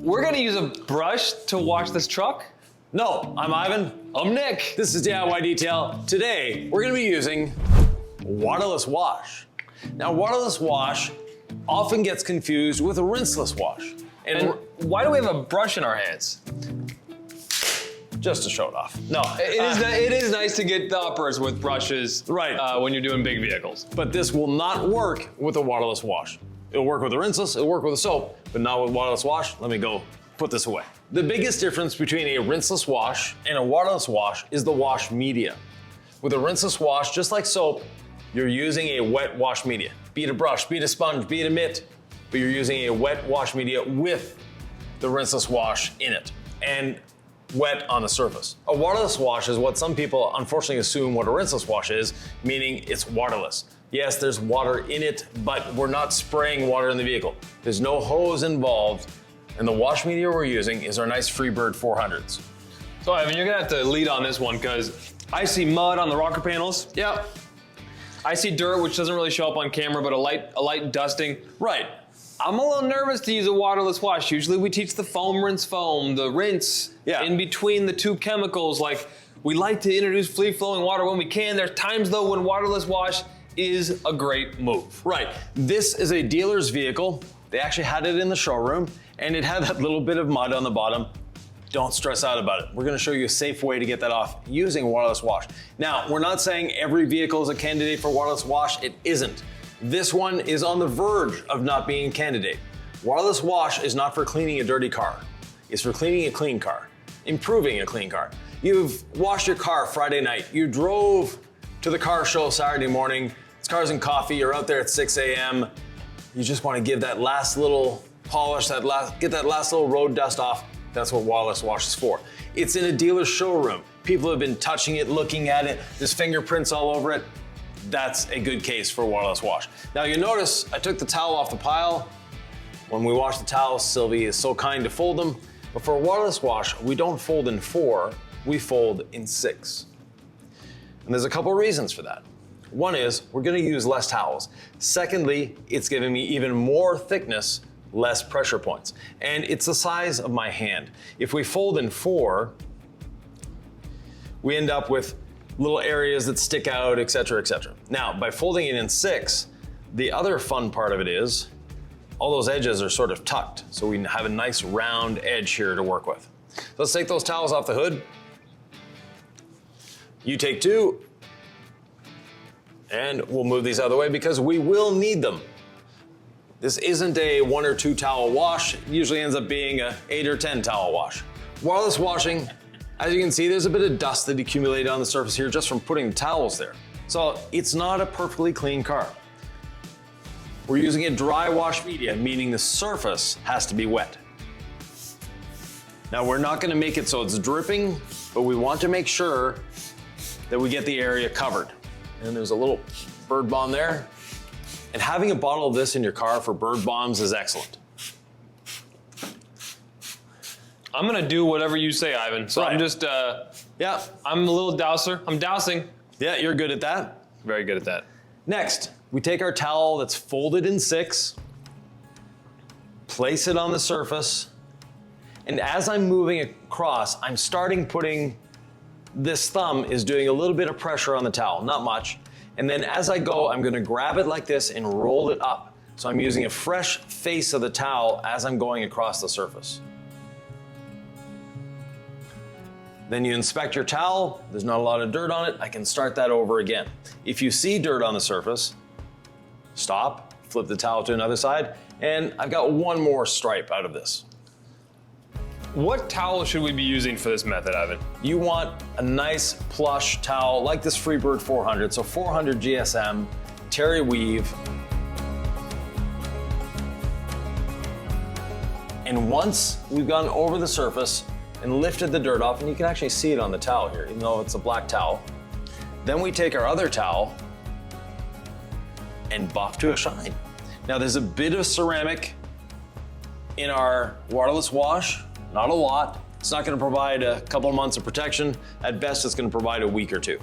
We're gonna use a brush to wash this truck? No, I'm Ivan. I'm Nick. This is DIY Detail. Today, we're gonna be using Waterless Wash. Now, Waterless Wash often gets confused with a rinseless wash. And why do we have a brush in our hands? Just to show it off. No. It is nice to get the uppers with brushes when you're doing big vehicles. But this will not work with a waterless wash. It'll work with a rinseless, it'll work with a soap, but not with waterless wash. Let me go put this away. The biggest difference between a rinseless wash and a waterless wash is the wash media. With a rinseless wash, just like soap, you're using a wet wash media. Be it a brush, be it a sponge, be it a mitt, but you're using a wet wash media with the rinseless wash in it and wet on the surface. A waterless wash is what some people unfortunately assume what a rinseless wash is, meaning it's waterless. Yes, there's water in it, but we're not spraying water in the vehicle. There's no hose involved, and the wash media we're using is our nice Freebird 400s. So Ivan, you're gonna have to lead on this one because I see mud on the rocker panels. Yep. I see dirt, which doesn't really show up on camera, but a light dusting. Right. I'm a little nervous to use a waterless wash. Usually we teach the foam, rinse foam, the rinse in between the two chemicals. Like, we like to introduce free-flowing water when we can. There's times though when waterless wash is a great move. Right. This is a dealer's vehicle. They actually had it in the showroom and it had that little bit of mud on the bottom. Don't stress out about it. We're gonna show you a safe way to get that off using waterless wash. Now, we're not saying every vehicle is a candidate for waterless wash. It isn't. This one is on the verge of not being a candidate. Waterless wash is not for cleaning a dirty car. It's for cleaning a clean car, improving a clean car. You've washed your car Friday night. You drove to the car show Saturday morning. It's Cars and Coffee. You're out there at 6 a.m. You just want to give that last little polish, get that last little road dust off. That's what waterless wash is for. It's in a dealer's showroom. People have been touching it, looking at it. There's fingerprints all over it. That's a good case for waterless wash. Now you notice I took the towel off the pile. When we wash the towels, Sylvie is so kind to fold them. But for a waterless wash, we don't fold in 4, we fold in 6. And there's a couple reasons for that. One is we're gonna use less towels. Secondly, it's giving me even more thickness, less pressure points. And it's the size of my hand. If we fold in 4, we end up with little areas that stick out, et cetera, et cetera. Now, by folding it in 6, the other fun part of it is all those edges are sort of tucked, so we have a nice round edge here to work with. So let's take those towels off the hood. You take 2, and we'll move these out of the way because we will need them. This isn't a 1 or 2 towel wash. It usually ends up being a 8 or 10 towel wash. Waterless washing, as you can see, there's a bit of dust that accumulated on the surface here just from putting the towels there. So it's not a perfectly clean car. We're using a dry wash media, meaning the surface has to be wet. Now we're not gonna make it so it's dripping, but we want to make sure that we get the area covered. And there's a little bird bomb there. And having a bottle of this in your car for bird bombs is excellent. I'm gonna do whatever you say, Ivan. So I'm just, I'm a little douser. I'm dousing. Yeah, you're good at that. Very good at that. Next, we take our towel that's folded in 6, place it on the surface, and as I'm moving across, I'm starting putting, this thumb is doing a little bit of pressure on the towel, not much. And then as I go, I'm gonna grab it like this and roll it up. So I'm using a fresh face of the towel as I'm going across the surface. Then you inspect your towel, there's not a lot of dirt on it, I can start that over again. If you see dirt on the surface, stop, flip the towel to another side, and I've got one more stripe out of this. What towel should we be using for this method, Ivan? You want a nice plush towel like this Freebird 400, so 400 GSM, terry weave. And once we've gone over the surface and lifted the dirt off, and you can actually see it on the towel here, even though it's a black towel, then we take our other towel and buff to a shine. Now there's a bit of ceramic in our waterless wash, not a lot. It's not gonna provide a couple of months of protection. At best, it's gonna provide a week or 2.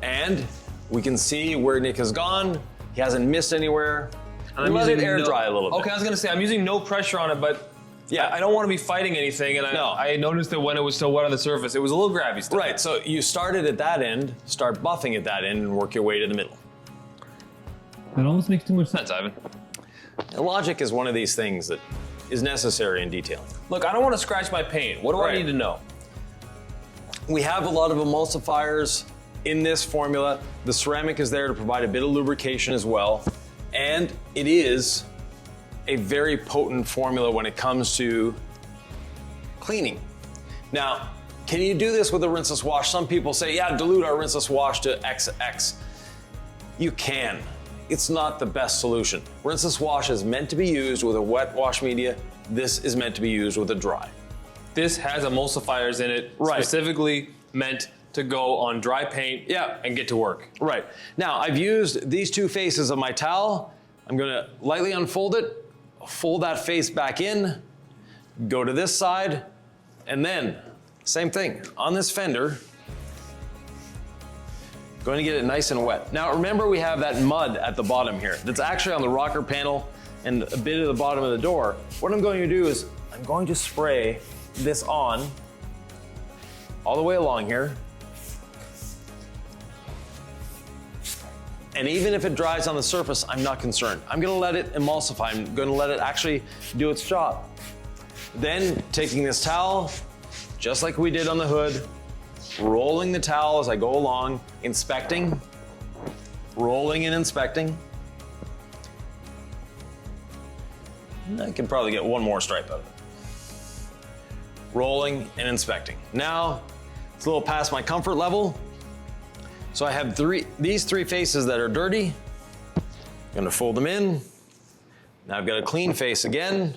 And we can see where Nick has gone. He hasn't missed anywhere. And I'm Let it using air dry a little bit. Okay, I was gonna say, I'm using no pressure on it, but Yeah. I don't want to be fighting anything, and I noticed that when it was still wet on the surface, it was a little grabby still. Right, so you started at that end, start buffing at that end, and work your way to the middle. That almost makes too much sense, Ivan. And logic is one of these things that is necessary in detailing. Look, I don't want to scratch my paint. What do I need to know? We have a lot of emulsifiers in this formula. The ceramic is there to provide a bit of lubrication as well. And it is a very potent formula when it comes to cleaning. Now, can you do this with a rinseless wash? Some people say, yeah, dilute our rinseless wash to XX. You can. It's not the best solution. Rinseless wash is meant to be used with a wet wash media. This is meant to be used with a dry. This has emulsifiers in it, specifically meant to go on dry paint and get to work. Right. Now, I've used these two faces of my towel. I'm gonna lightly unfold it, fold that face back in, go to this side, and then, same thing, on this fender, going to get it nice and wet. Now remember, we have that mud at the bottom here that's actually on the rocker panel and a bit of the bottom of the door. What I'm going to do is I'm going to spray this on all the way along here. And even if it dries on the surface, I'm not concerned. I'm gonna let it emulsify. I'm gonna let it actually do its job. Then taking this towel, just like we did on the hood, rolling the towel as I go along, inspecting, rolling and inspecting. I can probably get one more stripe out of it. Rolling and inspecting. Now, it's a little past my comfort level. So I have these three faces that are dirty. I'm gonna fold them in. Now I've got a clean face again.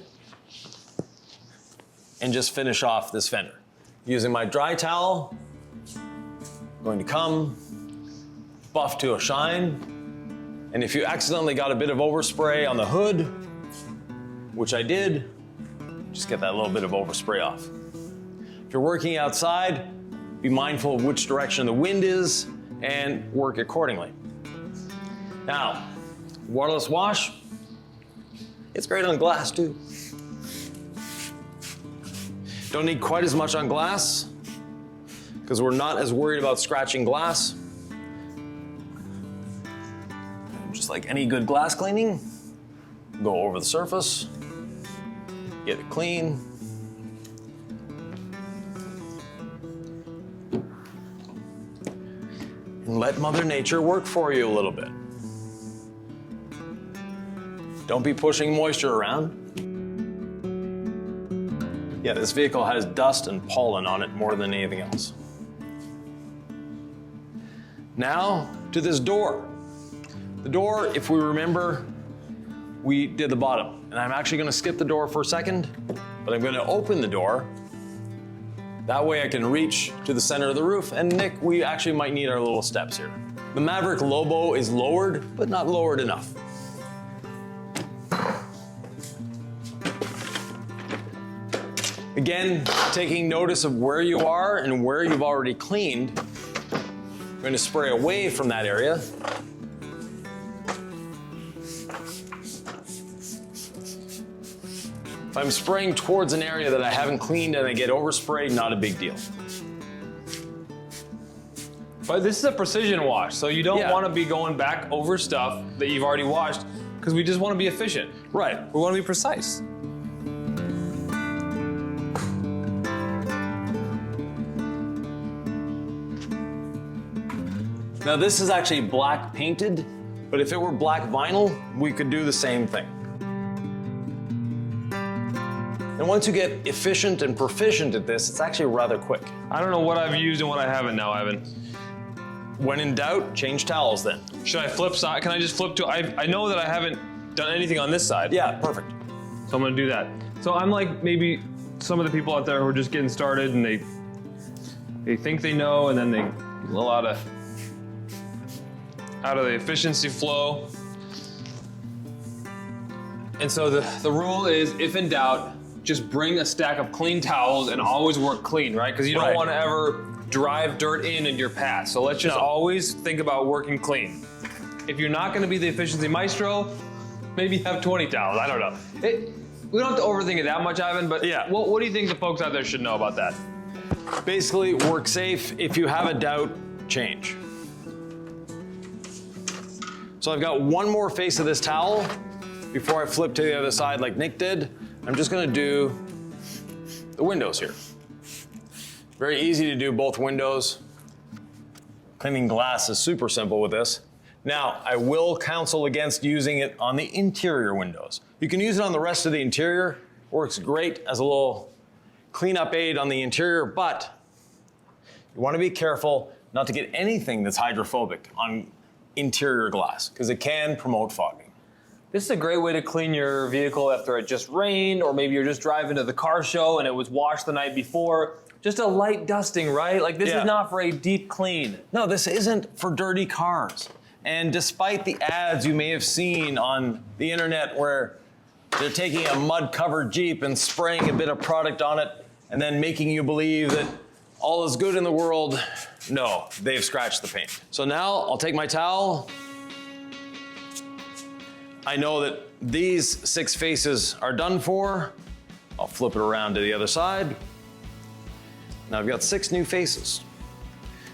And just finish off this fender. Using my dry towel, I'm going to come, buff to a shine. And if you accidentally got a bit of overspray on the hood, which I did, just get that little bit of overspray off. If you're working outside, be mindful of which direction the wind is and work accordingly. Now, waterless wash, it's great on glass too. Don't need quite as much on glass because we're not as worried about scratching glass. Just like any good glass cleaning, go over the surface, get it clean. And let Mother Nature work for you a little bit. Don't be pushing moisture around. Yeah, this vehicle has dust and pollen on it more than anything else. Now to this door. The door, if we remember, we did the bottom. And I'm actually gonna skip the door for a second, but I'm gonna open the door. That way I can reach to the center of the roof. And Nick, we actually might need our little steps here. The Maverick Lobo is lowered, but not lowered enough. Again, taking notice of where you are and where you've already cleaned. I'm going to spray away from that area. If I'm spraying towards an area that I haven't cleaned and I get oversprayed, not a big deal. But this is a precision wash, so you don't want to be going back over stuff that you've already washed because we just want to be efficient. Right. We want to be precise. Now this is actually black painted, but if it were black vinyl, we could do the same thing. And once you get efficient and proficient at this, it's actually rather quick. I don't know what I've used and what I haven't now, Ivan. When in doubt, change towels then. Should I flip side? Can I just flip to, I know that I haven't done anything on this side. Yeah, perfect. So I'm gonna do that. So I'm like maybe some of the people out there who are just getting started and they think they know and then they get a little out of the efficiency flow. And so the rule is, if in doubt, just bring a stack of clean towels and always work clean, right? Because you don't want to ever drive dirt into your path. So let's just always think about working clean. If you're not going to be the efficiency maestro, Maybe have 20 towels, I don't know. We don't have to overthink it that much, Ivan, but yeah. What do you think the folks out there should know about that? Basically, work safe. If you have a doubt, change. So I've got one more face of this towel before I flip to the other side like Nick did. I'm just gonna do the windows here. Very easy to do both windows. Cleaning glass is super simple with this. Now, I will counsel against using it on the interior windows. You can use it on the rest of the interior. Works great as a little cleanup aid on the interior, but you wanna be careful not to get anything that's hydrophobic on interior glass, because it can promote fogging. This is a great way to clean your vehicle after it just rained, or maybe you're just driving to the car show and it was washed the night before. Just a light dusting, right? Like this is not for a deep clean. No, this isn't for dirty cars. And despite the ads you may have seen on the internet where they're taking a mud-covered Jeep and spraying a bit of product on it and then making you believe that all is good in the world, no, they've scratched the paint. So now I'll take my towel. I know that these 6 faces are done for. I'll flip it around to the other side. Now I've got 6 new faces.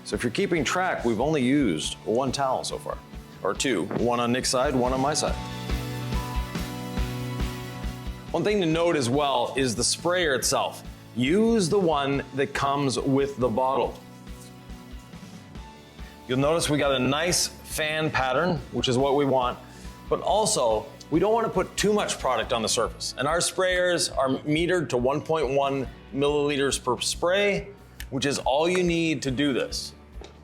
So if you're keeping track, we've only used 1 towel so far, or 2, one on Nick's side, one on my side. One thing to note as well is the sprayer itself. Use the one that comes with the bottle. You'll notice we got a nice fan pattern, which is what we want, but also we don't want to put too much product on the surface. And our sprayers are metered to 1.1 milliliters per spray, which is all you need to do this.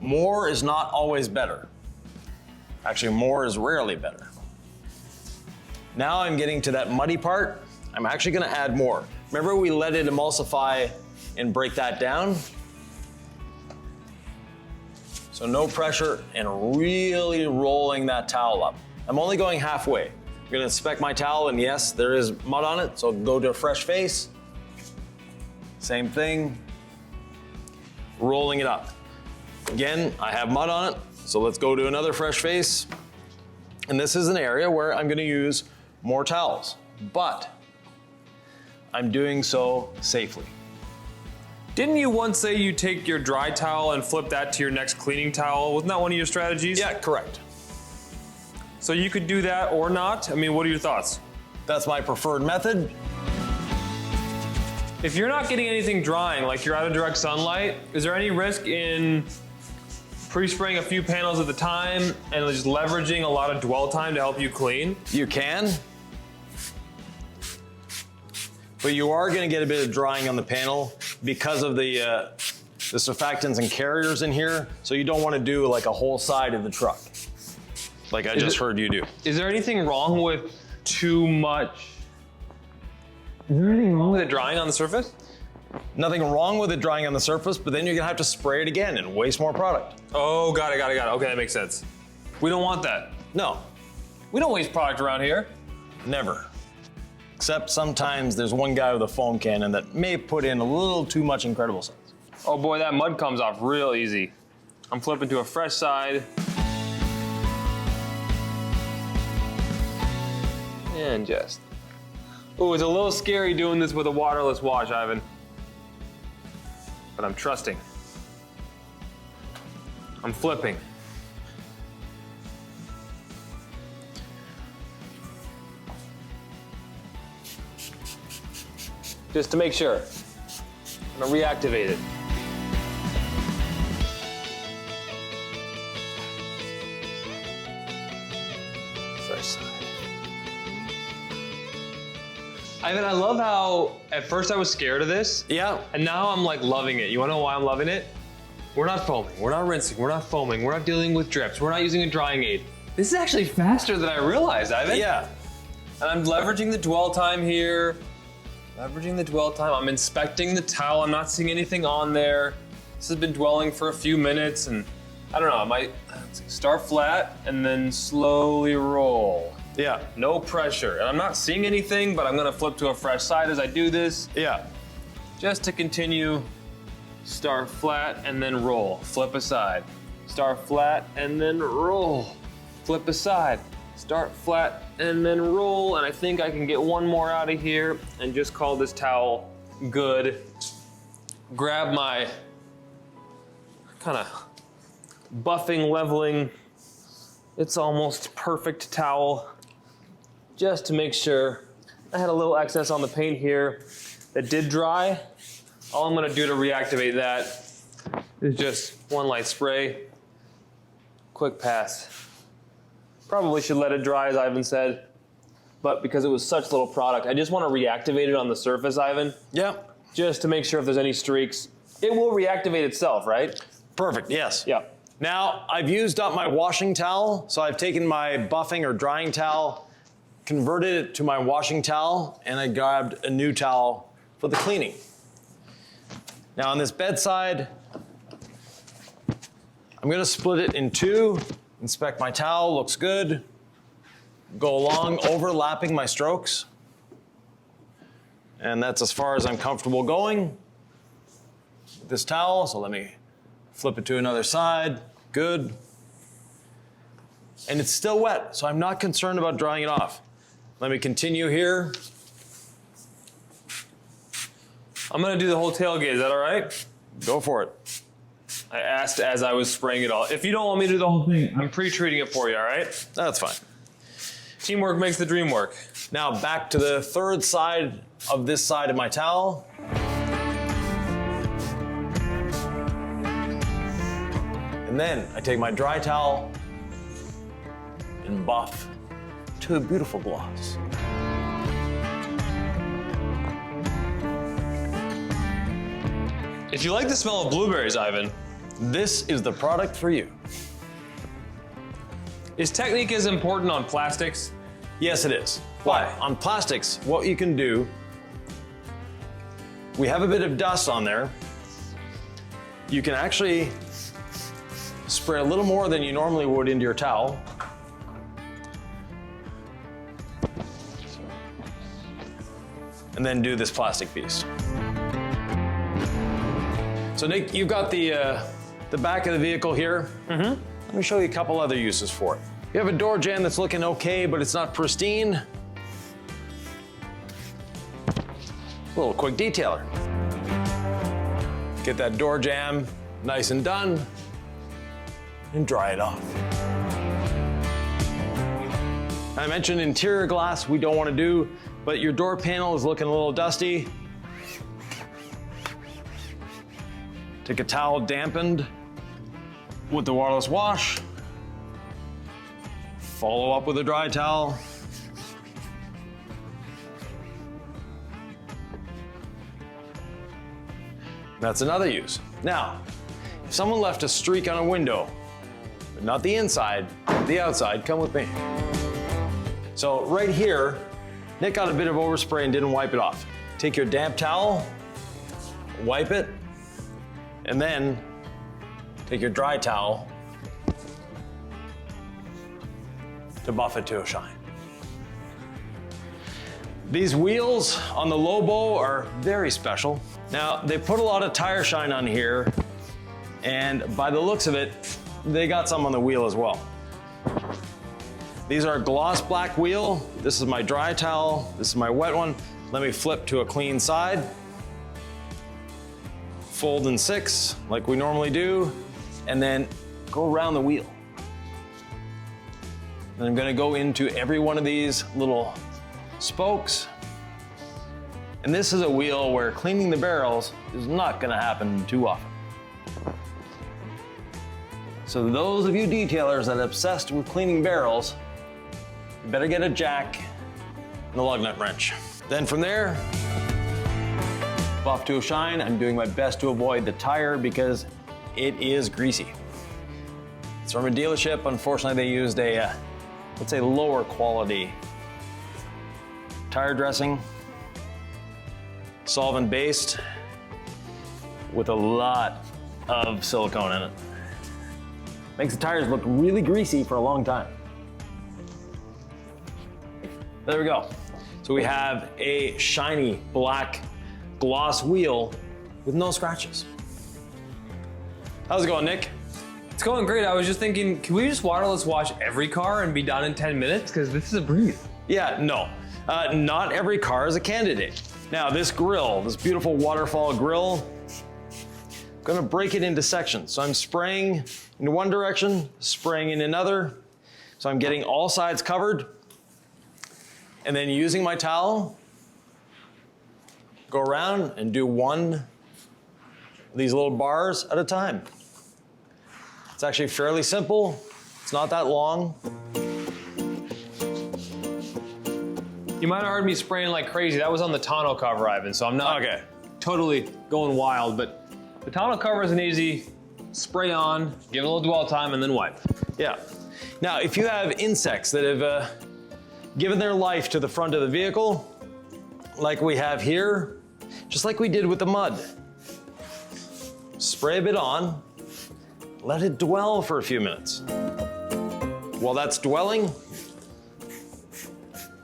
More is not always better. Actually, more is rarely better. Now I'm getting to that muddy part. I'm actually gonna add more. Remember we let it emulsify and break that down? So no pressure and really rolling that towel up. I'm only going halfway. I'm gonna inspect my towel and yes, there is mud on it, so go to a fresh face. Same thing, rolling it up. Again, I have mud on it, so let's go to another fresh face. And this is an area where I'm gonna use more towels, but I'm doing so safely. Didn't you once say you take your dry towel and flip that to your next cleaning towel? Wasn't that one of your strategies? Yeah, correct. So you could do that or not? I mean, what are your thoughts? That's my preferred method. If you're not getting anything drying, like you're out of direct sunlight, is there any risk in pre-spraying a few panels at the time and just leveraging a lot of dwell time to help you clean? You can, but you are gonna get a bit of drying on the panel because of the surfactants and carriers in here, so you don't wanna do like a whole side of the truck, like I just heard you do. Is there anything wrong with too much? Is there anything wrong with it drying on the surface? Nothing wrong with it drying on the surface, but then you're gonna have to spray it again and waste more product. Oh, got it. Okay, that makes sense. We don't want that. No, We don't waste product around here. never. Except sometimes there's one guy with a foam cannon that may put in a little too much Incredible Sense. Oh boy, that mud comes off real easy. I'm flipping to a fresh side. And just. Ooh, it's a little scary doing this with a waterless wash, Ivan. But I'm trusting. I'm flipping. Just to make sure. I'm gonna reactivate it. Fresh side. Ivan, I love how at first I was scared of this. Yeah. And now I'm like loving it. You wanna know why I'm loving it? We're not foaming, we're not rinsing, we're not foaming, we're not dealing with drips, we're not using a drying aid. This is actually faster than I realized, Ivan. Yeah. And I'm leveraging the dwell time here. Leveraging the dwell time. I'm inspecting the towel. I'm not seeing anything on there. This has been dwelling for a few minutes and I don't know, I might start flat and then slowly roll. Yeah. No pressure. And I'm not seeing anything, but I'm gonna flip to a fresh side as I do this. Yeah. Just to continue, start flat and then roll. Flip aside. Start flat and then roll. Flip aside. Start flat and then roll, and I think I can get one more out of here and just call this towel good. Grab my kind of buffing, leveling, it's almost perfect towel, just to make sure. I had a little excess on the paint here that did dry. All I'm gonna do to reactivate that is just one light spray, quick pass. Probably should let it dry, as Ivan said, but because it was such little product, I just want to reactivate it on the surface, Ivan. Yeah. Just to make sure if there's any streaks. It will reactivate itself, right? Perfect, yes. Yeah. Now, I've used up my washing towel, so I've taken my buffing or drying towel, converted it to my washing towel, and I grabbed a new towel for the cleaning. Now on this bedside, I'm gonna split it in two, inspect my towel, looks good. Go along, overlapping my strokes. And that's as far as I'm comfortable going with this towel, so let me flip it to another side, good. And it's still wet, so I'm not concerned about drying it off. Let me continue here. I'm gonna do the whole tailgate, is that all right? Go for it. I asked as I was spraying it all. If you don't want me to do the whole thing, I'm pre-treating it for you, all right? That's fine. Teamwork makes the dream work. Now back to the third side of this side of my towel. And then I take my dry towel and buff to a beautiful gloss. If you like the smell of blueberries, Ivan, this is the product for you. is technique as important on plastics? Yes, it is. Why? But on plastics, what you can do, we have a bit of dust on there. You can actually spray a little more than you normally would into your towel. And then do this plastic piece. So Nick, you've got the back of the vehicle here. Mm-hmm. Let me show you a couple other uses for it. You have a door jamb that's looking okay, but it's not pristine. A little quick detailer. Get that door jamb nice and done and dry it off. I mentioned interior glass we don't want to do, but your door panel is looking a little dusty. Take a towel dampened with the waterless wash. Follow up with a dry towel. That's another use. Now, if someone left a streak on a window, but not the inside, the outside, come with me. So right here, Nick got a bit of overspray and didn't wipe it off. Take your damp towel, wipe it, and then take your dry towel to buff it to a shine. These wheels on the Lobo are very special. Now, they put a lot of tire shine on here, and by the looks of it, they got some on the wheel as well. These are gloss black wheel. This is my dry towel. This is my wet one. Let me flip to a clean side. Fold in 6, like we normally do, and then go around the wheel. Then I'm gonna go into every one of these little spokes. And this is a wheel where cleaning the barrels is not gonna happen too often. So those of you detailers that are obsessed with cleaning barrels, you better get a jack and a lug nut wrench. Then from there, buff to a shine. I'm doing my best to avoid the tire because it is greasy. It's from a dealership. Unfortunately, they used a, let's say, lower quality tire dressing, solvent based, with a lot of silicone in it. Makes the tires look really greasy for a long time. There we go. So we have a shiny black gloss wheel with no scratches. How's it going, Nick? It's going great. I was just thinking, can we just waterless wash every car and be done in 10 minutes? Because this is a breeze. Yeah, no. Not every car is a candidate. Now this grill, this beautiful waterfall grill, I'm gonna break it into sections. So I'm spraying in one direction, spraying in another. So I'm getting all sides covered. And then using my towel, go around and do one of these little bars at a time. It's actually fairly simple. It's not that long. You might have heard me spraying like crazy. That was on the tonneau cover, Ivan, so I'm not totally going wild, but the tonneau cover is an easy spray on, give it a little dwell time, and then wipe. Yeah. Now, if you have insects that have given their life to the front of the vehicle, like we have here, just like we did with the mud, spray a bit on, let it dwell for a few minutes. While that's dwelling,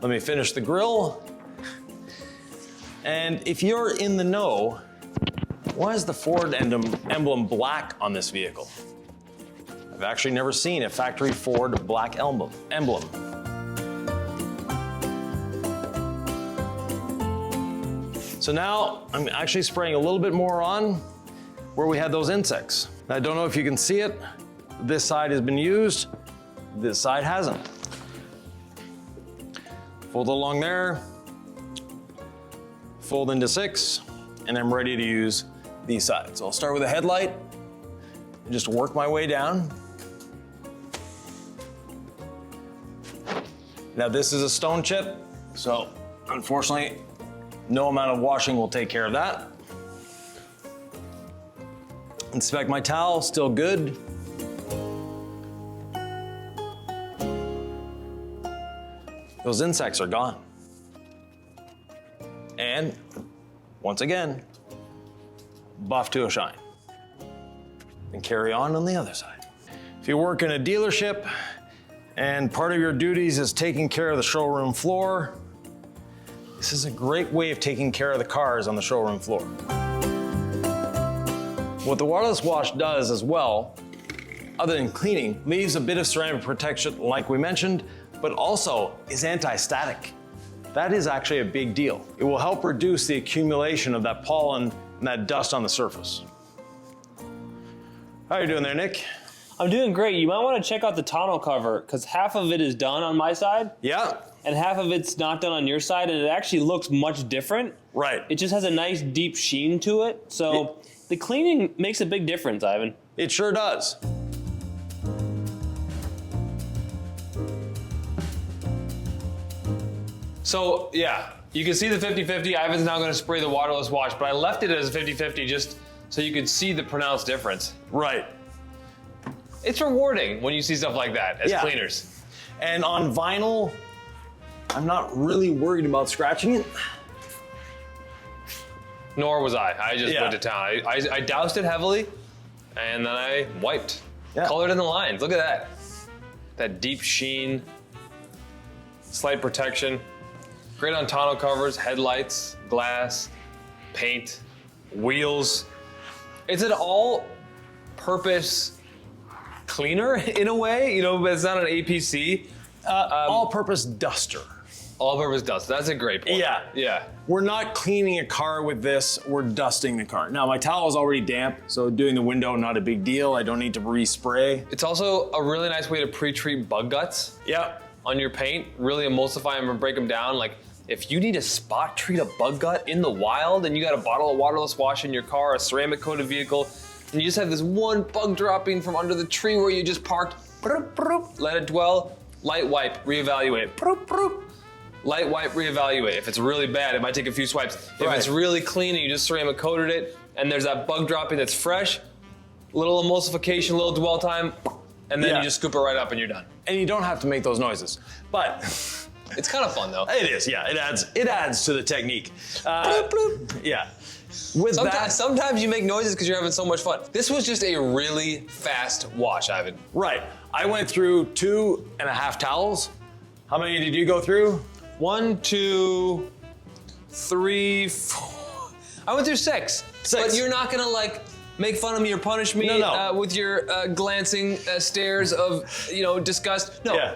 let me finish the grill. And if you're in the know, why is the Ford emblem black on this vehicle? I've actually never seen a factory Ford black emblem. So now I'm actually spraying a little bit more on where we had those insects. Now, I don't know if you can see it. This side has been used, this side hasn't. Fold along there, fold into 6, and I'm ready to use these sides. So I'll start with a headlight and just work my way down. Now this is a stone chip, so unfortunately, no amount of washing will take care of that. Inspect my towel, still good. Those insects are gone. And once again, buff to a shine. And carry on the other side. If you work in a dealership and part of your duties is taking care of the showroom floor, this is a great way of taking care of the cars on the showroom floor. What the waterless wash does as well, other than cleaning, leaves a bit of ceramic protection like we mentioned, but also is anti-static. That is actually a big deal. It will help reduce the accumulation of that pollen and that dust on the surface. How are you doing there, Nick? I'm doing great. You might want to check out the tonneau cover because half of it is done on my side. Yeah. And half of it's not done on your side, and it actually looks much different. Right. It just has a nice deep sheen to it. So the cleaning makes a big difference, Ivan. It sure does. So yeah, you can see the 50-50. Ivan's now going to spray the waterless wash, but I left it as a 50-50 just so you could see the pronounced difference. Right. It's rewarding when you see stuff like that as cleaners. And on vinyl, I'm not really worried about scratching it. Nor was I. I just went to town. I doused it heavily, and then I wiped. Yeah. Colored in the lines. Look at that. That deep sheen, slight protection. Great on tonneau covers, headlights, glass, paint, wheels. It's an all-purpose cleaner in a way. You know, but it's not an APC. All-purpose duster. All-purpose dust. That's a great point. Yeah. Yeah. We're not cleaning a car with this, we're dusting the car. Now, my towel is already damp, so doing the window, not a big deal. I don't need to respray. It's also a really nice way to pre-treat bug guts. Yeah. On your paint, really emulsify them and break them down. Like, if you need to spot treat a bug gut in the wild and you got a bottle of waterless wash in your car, a ceramic coated vehicle, and you just have this one bug dropping from under the tree where you just parked, let it dwell, light wipe, reevaluate. Light wipe, reevaluate. If it's really bad, it might take a few swipes. If it's really clean and you just ceramic coated it, and there's that bug dropping that's fresh, little emulsification, little dwell time, and then you just scoop it right up and you're done. And you don't have to make those noises, but it's kind of fun though. it is, yeah. It adds to the technique. Yeah. With sometimes you make noises because you're having so much fun. This was just a really fast wash, Ivan. Right. I went through 2.5 towels. How many did you go through? 1, 2, 3, 4. I went through 6. 6. But you're not gonna like make fun of me or punish me with your glancing stares of, disgust. No. Yeah.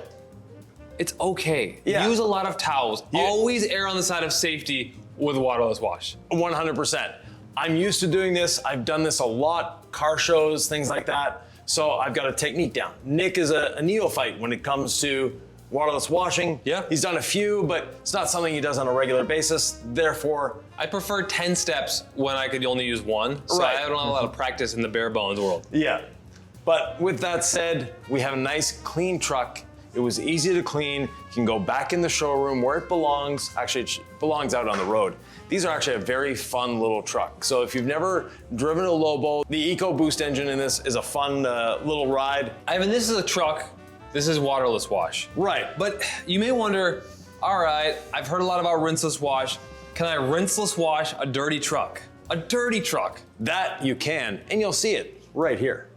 It's okay. Yeah. Use a lot of towels. Always err on the side of safety with waterless wash. 100%. I'm used to doing this. I've done this a lot, car shows, things like that. So I've got a technique down. Nick is a neophyte when it comes to waterless washing. Yeah. He's done a few, but it's not something he does on a regular basis. Therefore, I prefer 10 steps when I could only use one. So Right. I don't have a lot of practice in the bare bones world. yeah. But with that said, we have a nice clean truck. It was easy to clean. You can go back in the showroom where it belongs. Actually, it belongs out on the road. These are actually a very fun little truck. So if you've never driven a Lobo, the EcoBoost engine in this is a fun little ride. Ivan, this is a truck. This is waterless wash. Right. But you may wonder, all right, I've heard a lot about rinseless wash. Can I rinseless wash a dirty truck? A dirty truck. That you can, and you'll see it right here.